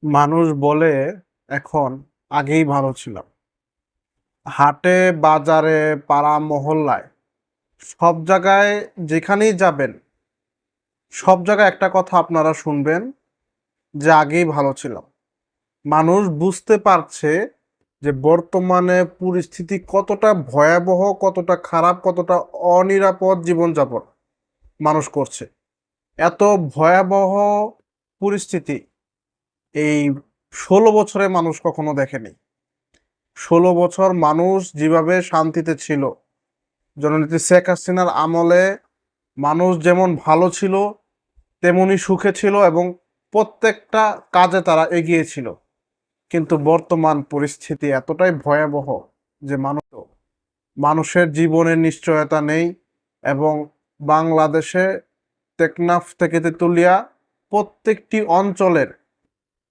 মানুষ বলে এখন আগেই ভালো ছিলাম। হাটে, বাজারে, পাড়া মহল্লায় সব জায়গায় যেখানেই যাবেন, সব জায়গায় একটা কথা আপনারা শুনবেন যে আগেই ভালো ছিলাম। মানুষ বুঝতে পারছে যে বর্তমানে পরিস্থিতি কতটা ভয়াবহ, কতটা খারাপ, কতটা অনিরাপদ জীবনযাপন মানুষ করছে। এত ভয়াবহ পরিস্থিতি এই ১৬ বছরে মানুষ কখনো দেখেনি। ১৬ বছর মানুষ যেভাবে শান্তিতে ছিল, জননেত্রী শেখ হাসিনার আমলে মানুষ যেমন ভালো ছিল, তেমনি সুখে ছিল এবং প্রত্যেকটা কাজে তারা এগিয়ে ছিল। কিন্তু বর্তমান পরিস্থিতি এতটাই ভয়াবহ যে মানুষের জীবনের নিশ্চয়তা নেই। এবং বাংলাদেশে টেকনাফ থেকে তেতুলিয়া প্রত্যেকটি অঞ্চলের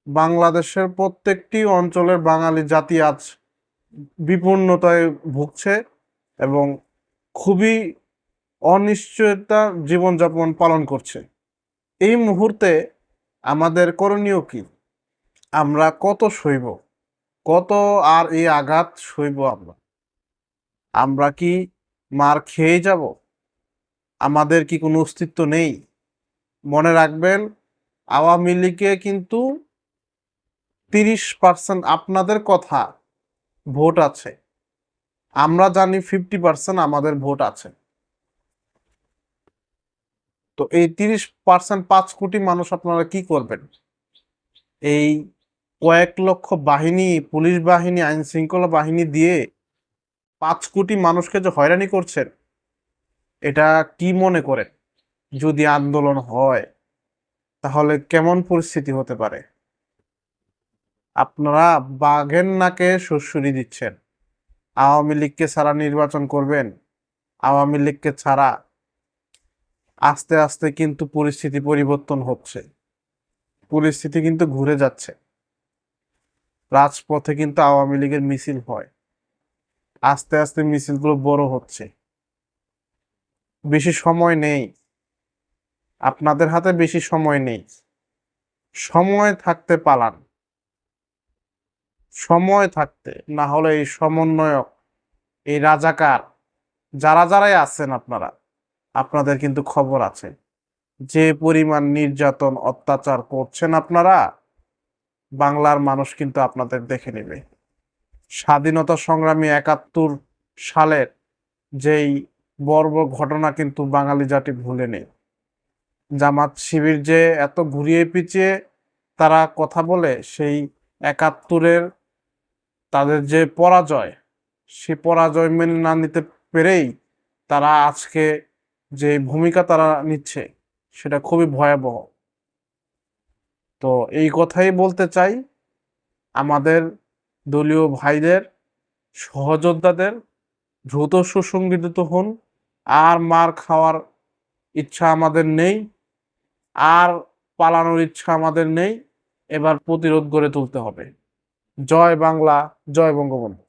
বাংলাদেশের প্রত্যেকটি অঞ্চলের বাঙালি জাতি আজ বিপন্নতায় ভুগছে এবং খুবই অনিশ্চয়তা জীবনযাপন পালন করছে। এই মুহূর্তে আমাদের করণীয় কি? আমরা কত সইব? কত আর এই আঘাত সইব আমরা? আমরা কি মার খেয়ে যাব? আমাদের কি কোনো অস্তিত্ব নেই? মনে রাখবেন, আওয়ামী লীগে কিন্তু ৩০% আপনাদের কথা ভোট আছে। আমরা জানি 50% আমাদের ভোট আছে। তো এই ৩০% ৫ কোটি মানুষ আপনারা কি করবেন? এই কয়েক লক্ষ বাহিনী, পুলিশ বাহিনী, আইন শৃঙ্খলা বাহিনী দিয়ে ৫ কোটি মানুষকে যে হয়রানি করছেন, এটা কি মনে করেন যদি আন্দোলন হয় তাহলে কেমন পরিস্থিতি হতে পারে? আপনারা বাঘের নাকে সুড়সুড়ি দিচ্ছেন। আওয়ামী লীগকে ছাড়া নির্বাচন করবেন। আওয়ামী লীগকে ছাড়া আস্তে আস্তে কিন্তু পরিস্থিতি পরিবর্তন হচ্ছে। পরিস্থিতি কিন্তু ঘুরে যাচ্ছে। রাজপথে কিন্তু আওয়ামী লীগের মিছিল হয়। আস্তে আস্তে মিছিলগুলো বড় হচ্ছে। বেশি সময় নেই। আপনাদের হাতে বেশি সময় নেই। সময় থাকতে পালান। সময় থাকতে, না হলে এই সমন্বয়ক, এই রাজাকার, যারাই আছেন আপনারা, আপনাদের কিন্তু খবর আছে। যে পরিমাণ নির্যাতন অত্যাচার করছেন আপনারা, বাংলার মানুষ কিন্তু আপনাদের দেখে নেবে। স্বাধীনতা সংগ্রামী ৭১ সালের যেই বর্বর ঘটনা কিন্তু বাঙালি জাতি ভুলেনি। জামাত শিবির যে এত ঘুরিয়ে পিছিয়ে তারা কথা বলে, সেই ৭১-এর তাদের যে পরাজয়, সে পরাজয় মেনে না নিতে পেরেই তারা আজকে যে ভূমিকা তারা নিচ্ছে সেটা খুবই ভয়াবহ। তো এই কথাই বলতে চাই আমাদের দলীয় ভাইদের, সহযোদ্ধাদের, দ্রুত সুসংগঠিত হন। আর মার খাওয়ার ইচ্ছা আমাদের নেই। আর পালানোর ইচ্ছা আমাদের নেই। এবার প্রতিরোধ গড়ে তুলতে হবে। জয় বাংলা, জয় বঙ্গবন্ধু।